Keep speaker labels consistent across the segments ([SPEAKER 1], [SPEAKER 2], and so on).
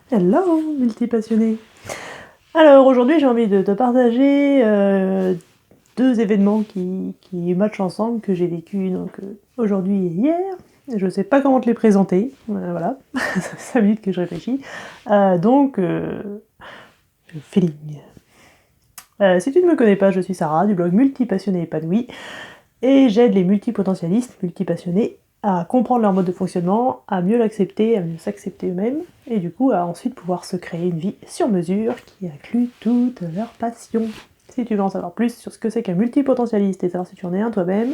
[SPEAKER 1] Hello, multipassionné. Alors aujourd'hui j'ai envie de te partager deux événements qui matchent ensemble que j'ai vécu donc aujourd'hui et hier. Je sais pas comment te les présenter, voilà, ça fait 5 minutes que je réfléchis. Feeling. Si tu ne me connais pas, je suis Sarah du blog Multipassionné épanoui et j'aide les multipotentialistes, multipassionnés à comprendre leur mode de fonctionnement, à mieux l'accepter, à mieux s'accepter eux-mêmes, et du coup à ensuite pouvoir se créer une vie sur mesure qui inclut toutes leurs passions. Si tu veux en savoir plus sur ce que c'est qu'un multipotentialiste et savoir si tu en es un toi-même,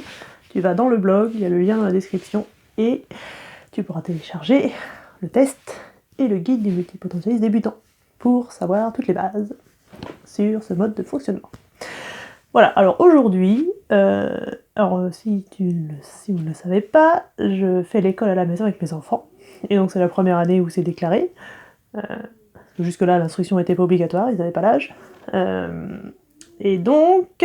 [SPEAKER 1] tu vas dans le blog, il y a le lien dans la description, et tu pourras télécharger le test et le guide du multipotentialiste débutant pour savoir toutes les bases sur ce mode de fonctionnement. Voilà, alors aujourd'hui, si vous ne le savez pas, je fais l'école à la maison avec mes enfants, et donc c'est la première année où c'est déclaré. Jusque-là, l'instruction n'était pas obligatoire, ils n'avaient pas l'âge. Et donc,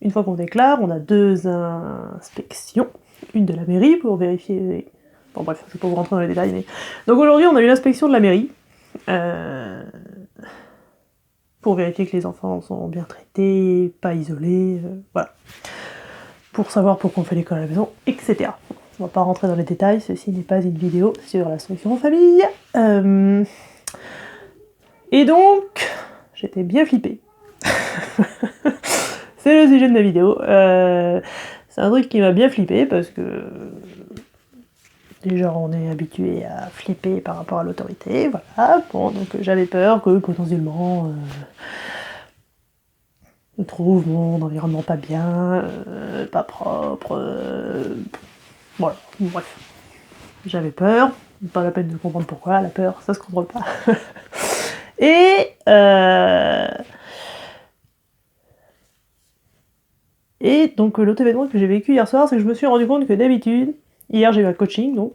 [SPEAKER 1] une fois qu'on déclare, on a 2 inspections. Une de la mairie pour vérifier... Bon bref, je ne vais pas vous rentrer dans les détails, mais... Donc aujourd'hui, on a eu l'inspection de la mairie. Pour vérifier que les enfants sont bien traités, pas isolés, voilà. Pour savoir pourquoi on fait l'école à la maison, etc. On va pas rentrer dans les détails, ceci n'est pas une vidéo sur l'instruction en famille. Et donc, j'étais bien flippée. C'est le sujet de ma vidéo. C'est un truc qui m'a bien flippée parce que déjà on est habitué à flipper par rapport à l'autorité, voilà. Bon, donc j'avais peur que potentiellement je trouve mon environnement pas bien, pas propre, voilà, bref. J'avais peur, pas la peine de comprendre pourquoi, la peur, ça se contrôle pas. Et donc l'autre événement que j'ai vécu hier soir, c'est que je me suis rendu compte que d'habitude, hier j'ai eu un coaching, donc,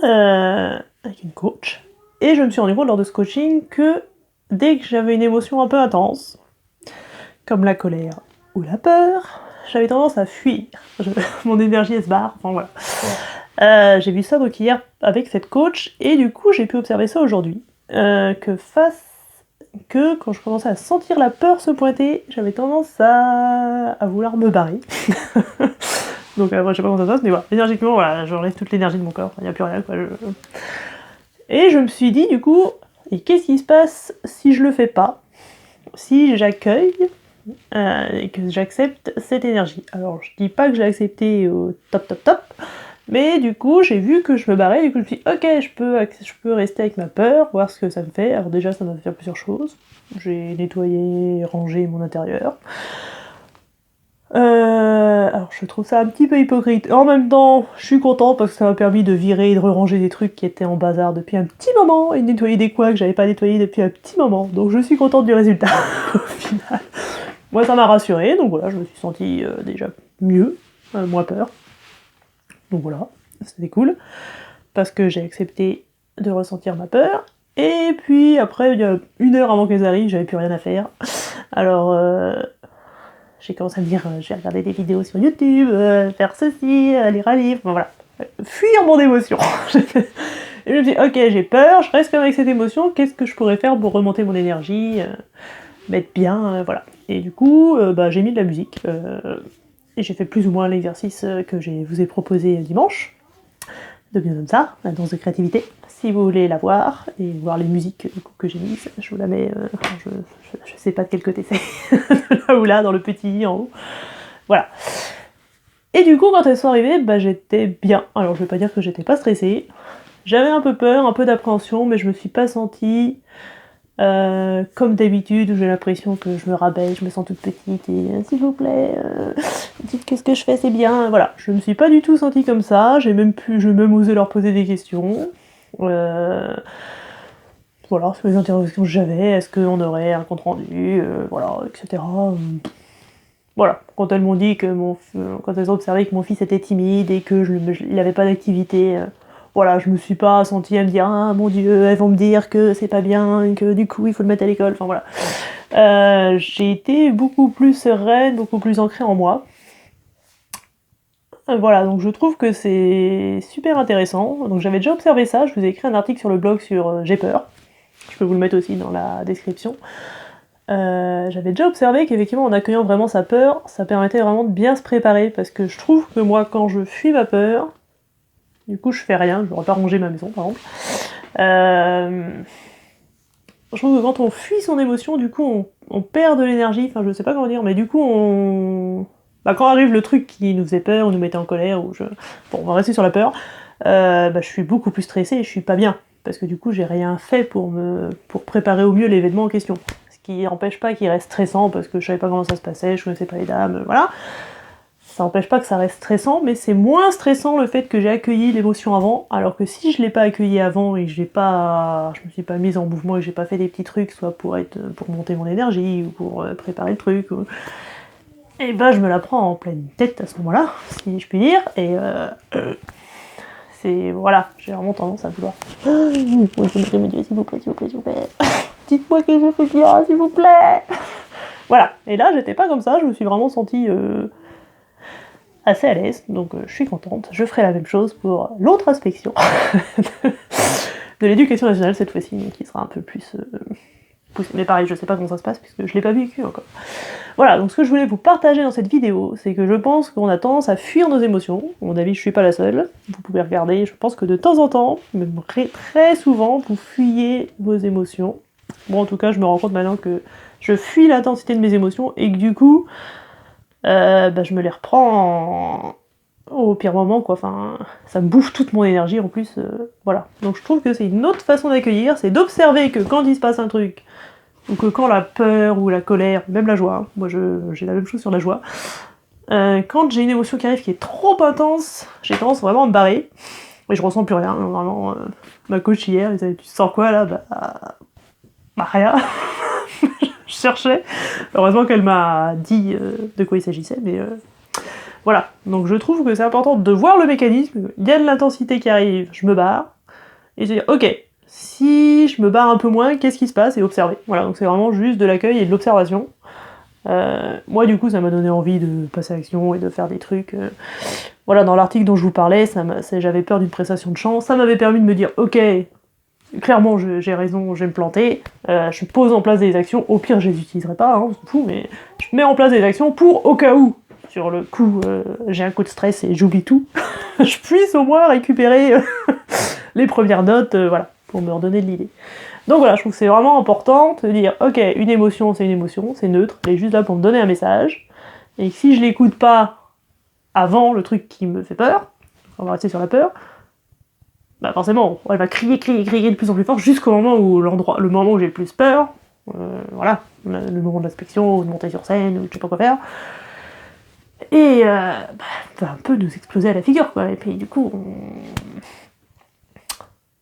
[SPEAKER 1] avec une coach, et je me suis rendu compte lors de ce coaching que dès que j'avais une émotion un peu intense, comme la colère ou la peur, j'avais tendance à fuir. Mon énergie elle se barre, enfin voilà. J'ai vu ça donc hier avec cette coach, et du coup j'ai pu observer ça aujourd'hui. Que quand je commençais à sentir la peur se pointer, j'avais tendance à vouloir me barrer. Donc moi je sais pas comment ça se passe, mais voilà, énergiquement, voilà, j'enlève toute l'énergie de mon corps, il n'y a plus rien quoi. Et je me suis dit du coup, et qu'est-ce qui se passe si je le fais pas? Si j'accueille et que j'accepte cette énergie. Alors je dis pas que j'ai accepté au top, mais du coup j'ai vu que je me barrais, du coup je me suis dit ok, je peux rester avec ma peur, voir ce que ça me fait. Alors déjà ça m'a fait faire plusieurs choses. J'ai nettoyé, rangé mon intérieur. Alors je trouve ça un petit peu hypocrite. En même temps, je suis contente parce que ça m'a permis de virer et de ranger des trucs qui étaient en bazar depuis un petit moment et de nettoyer des coins que j'avais pas nettoyés depuis un petit moment. Donc je suis contente du résultat au final. Moi ça m'a rassurée, donc voilà, je me suis sentie déjà mieux, moins peur. Donc voilà, c'était cool. Parce que j'ai accepté de ressentir ma peur. Et puis après, il y a 1 heure avant qu'elles arrivent, j'avais plus rien à faire. Alors j'ai commencé à me dire, je vais regarder des vidéos sur YouTube, faire ceci, lire un livre, bon, voilà. Fuir mon émotion. Et je me dis, ok, j'ai peur, je reste quand même avec cette émotion, qu'est-ce que je pourrais faire pour remonter mon énergie, m'être bien, voilà. Et du coup, j'ai mis de la musique, et j'ai fait plus ou moins l'exercice que je vous ai proposé dimanche, de bien comme ça, la danse de créativité. Si vous voulez la voir, et voir les musiques du coup, que j'ai mises, je vous la mets, je sais pas de quel côté c'est, là ou là, dans le petit, en haut. Voilà. Et du coup, quand elles sont arrivées, j'étais bien. Alors, je vais pas dire que j'étais pas stressée. J'avais un peu peur, un peu d'appréhension, mais je me suis pas sentie comme d'habitude, où j'ai l'impression que je me rabaisse, je me sens toute petite, et s'il vous plaît, dites que ce que je fais c'est bien. Voilà, je me suis pas du tout sentie comme ça, j'ai même osé leur poser des questions. Voilà, sur les interrogations que j'avais, est-ce qu'on aurait un compte rendu, voilà, etc. Voilà, quand elles m'ont dit que quand elles ont observé que mon fils était timide et que il avait pas d'activité, voilà, je me suis pas sentie à me dire ah mon dieu, elles vont me dire que c'est pas bien, que du coup il faut le mettre à l'école, enfin voilà. J'ai été beaucoup plus sereine, beaucoup plus ancrée en moi. Voilà, donc je trouve que c'est super intéressant. Donc j'avais déjà observé ça, je vous ai écrit un article sur le blog sur J'ai peur. Je peux vous le mettre aussi dans la description. J'avais déjà observé qu'effectivement en accueillant vraiment sa peur, ça permettait vraiment de bien se préparer, parce que je trouve que moi quand je fuis ma peur, du coup je fais rien, je n'aurais pas rangé ma maison par exemple. Je trouve que quand on fuit son émotion, du coup on perd de l'énergie, enfin je sais pas comment dire, mais du coup quand arrive le truc qui nous faisait peur, ou nous mettait en colère, Bon, on va rester sur la peur, je suis beaucoup plus stressée et je suis pas bien, parce que du coup j'ai rien fait pour préparer au mieux l'événement en question. Ce qui n'empêche pas qu'il reste stressant, parce que je savais pas comment ça se passait, je connaissais pas les dames, voilà. Ça n'empêche pas que ça reste stressant, mais c'est moins stressant le fait que j'ai accueilli l'émotion avant, alors que si je l'ai pas accueilli avant et que je me suis pas mise en mouvement et que j'ai pas fait des petits trucs, soit pour monter mon énergie, ou pour préparer le truc, et je me la prends en pleine tête à ce moment-là, si je puis dire, et voilà, j'ai vraiment tendance à vouloir. Vous pouvez me dire, s'il vous plaît, s'il vous plaît, s'il vous plaît. Dites-moi que je fais bien, s'il vous plaît. Voilà, et là j'étais pas comme ça, je me suis vraiment sentie assez à l'aise, donc je suis contente. Je ferai la même chose pour l'autre inspection de l'éducation nationale cette fois-ci, qui sera un peu plus poussée. Mais pareil, je sais pas comment ça se passe, puisque je l'ai pas vécu encore. Voilà, donc ce que je voulais vous partager dans cette vidéo, c'est que je pense qu'on a tendance à fuir nos émotions. À mon avis, je suis pas la seule. Vous pouvez regarder, je pense que de temps en temps, même très souvent, vous fuyez vos émotions. Bon, en tout cas, je me rends compte maintenant que je fuis l'intensité de mes émotions, et que du coup, je me les reprends au pire moment, quoi. Enfin, ça me bouffe toute mon énergie en plus, voilà. Donc je trouve que c'est une autre façon d'accueillir, c'est d'observer que quand il se passe un truc, ou que quand la peur ou la colère, même la joie, moi j'ai la même chose sur la joie, quand j'ai une émotion qui arrive qui est trop intense, j'ai tendance vraiment à me barrer, et je ressens plus rien, vraiment. Ma coach hier, elle disait, tu sens quoi là? Rien. Je cherchais. Heureusement qu'elle m'a dit de quoi il s'agissait, mais voilà. Donc je trouve que c'est important de voir le mécanisme. Il y a de l'intensité qui arrive, je me barre, et je dis, ok, si je me barre un peu moins, qu'est-ce qui se passe, et observer. Voilà, donc c'est vraiment juste de l'accueil et de l'observation. Moi du coup ça m'a donné envie de passer à l'action et de faire des trucs. Voilà, dans l'article dont je vous parlais, j'avais peur d'une prestation de chant, ça m'avait permis de me dire, ok, clairement j'ai raison, je vais me planter, je pose en place des actions, au pire je les utiliserai pas, on s'en fout, mais je mets en place des actions pour, au cas où, sur le coup, j'ai un coup de stress et j'oublie tout, je puisse au moins récupérer les premières notes, voilà, pour me redonner de l'idée. Donc voilà, je trouve que c'est vraiment important de dire, ok, une émotion, c'est neutre, elle est juste là pour me donner un message, et si je l'écoute pas avant le truc qui me fait peur, on va rester sur la peur, forcément, elle va crier de plus en plus fort jusqu'au moment où le moment où j'ai le plus peur, voilà, le moment de l'inspection, ou de monter sur scène, ou je sais pas quoi faire, et va un peu nous exploser à la figure, quoi, et puis du coup,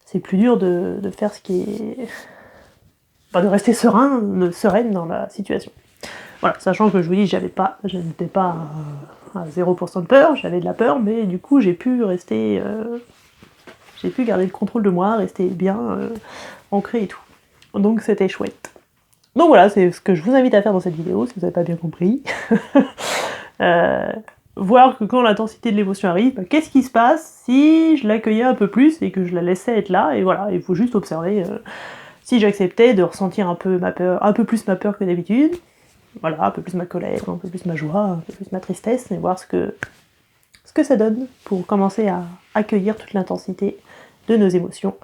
[SPEAKER 1] c'est plus dur de faire ce qui est... de rester sereine dans la situation. Voilà, sachant que je vous dis, je n'étais pas à 0% de peur, j'avais de la peur, mais du coup j'ai pu rester... j'ai pu garder le contrôle de moi, rester bien ancré et tout. Donc c'était chouette. Donc voilà, c'est ce que je vous invite à faire dans cette vidéo, si vous n'avez pas bien compris. Voir que quand l'intensité de l'émotion arrive, qu'est-ce qui se passe si je l'accueillais un peu plus et que je la laissais être là, et voilà, il faut juste observer si j'acceptais de ressentir un peu plus ma peur que d'habitude, voilà, un peu plus ma colère, un peu plus ma joie, un peu plus ma tristesse, et voir ce que ça donne pour commencer à accueillir toute l'intensité de nos émotions,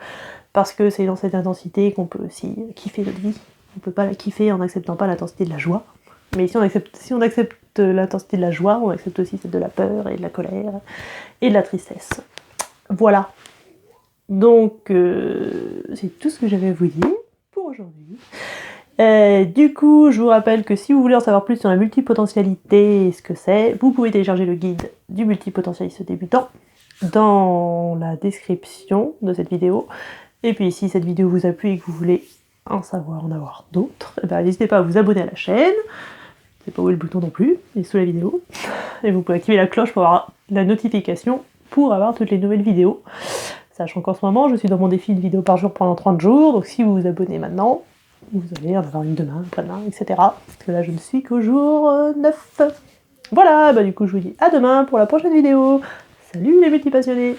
[SPEAKER 1] parce que c'est dans cette intensité qu'on peut aussi kiffer notre vie. On peut pas la kiffer en n'acceptant pas l'intensité de la joie, mais si on accepte l'intensité de la joie, on accepte aussi celle de la peur et de la colère et de la tristesse. Voilà. Donc c'est tout ce que j'avais à vous dire pour aujourd'hui. Du coup, je vous rappelle que si vous voulez en savoir plus sur la multipotentialité et ce que c'est, vous pouvez télécharger le guide du multipotentialiste débutant dans la description de cette vidéo. Et puis si cette vidéo vous a plu et que vous voulez en avoir d'autres, n'hésitez pas à vous abonner à la chaîne. C'est pas où est le bouton non plus, il est sous la vidéo. Et vous pouvez activer la cloche pour avoir la notification pour avoir toutes les nouvelles vidéos. Sachant qu'en ce moment, je suis dans mon défi de vidéo par jour pendant 30 jours, donc si vous vous abonnez maintenant, vous allez en avoir une demain, après-demain, etc. Parce que là, je ne suis qu'au jour 9. Voilà, bah du coup je vous dis à demain pour la prochaine vidéo. Salut les multipassionnés!